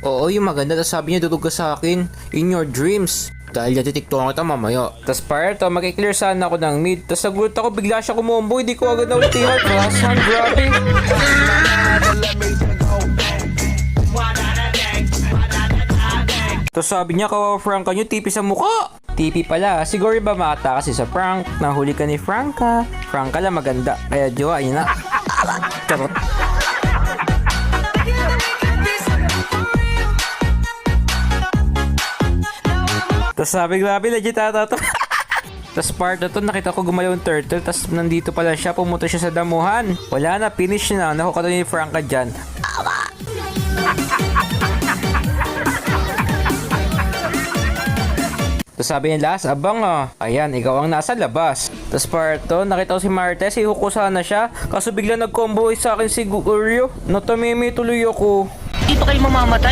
Oo, yung maganda. Tapos sabi niya dudog ka sa akin. In your dreams. Dahil yan titiktokan kita mamaya. Tapos prior to, mag-clear sana ako ng mid. Tapos nagulat ako, bigla siya kumombo. Hindi ko agad na ultihan. Rasan, grabe. Tapos sabi niya, kawawa Frank nyo, tipi sa mukha. Tipi pala, siguro ba mata kasi sa prank. Nahuli ka ni Franka. Franka lang maganda, kaya jowa, yun na. Charot. Tapos sabi, grabe, legit ata to. Tapos part na to, nakita ko gumalaw yung turtle. Tapos nandito pala siya, pumunta siya sa damuhan. Wala na, finish na. Nakuha ni Franka dyan. Tapos sabi niya last, abang ayan, ikaw ang nasa labas. Tapos part to, nakita ko si Martes, ihuko sana siya. Kaso bigla nag-combo sa akin si Guryo. Natamimi tuloy ako. Dito kayo mamamatay.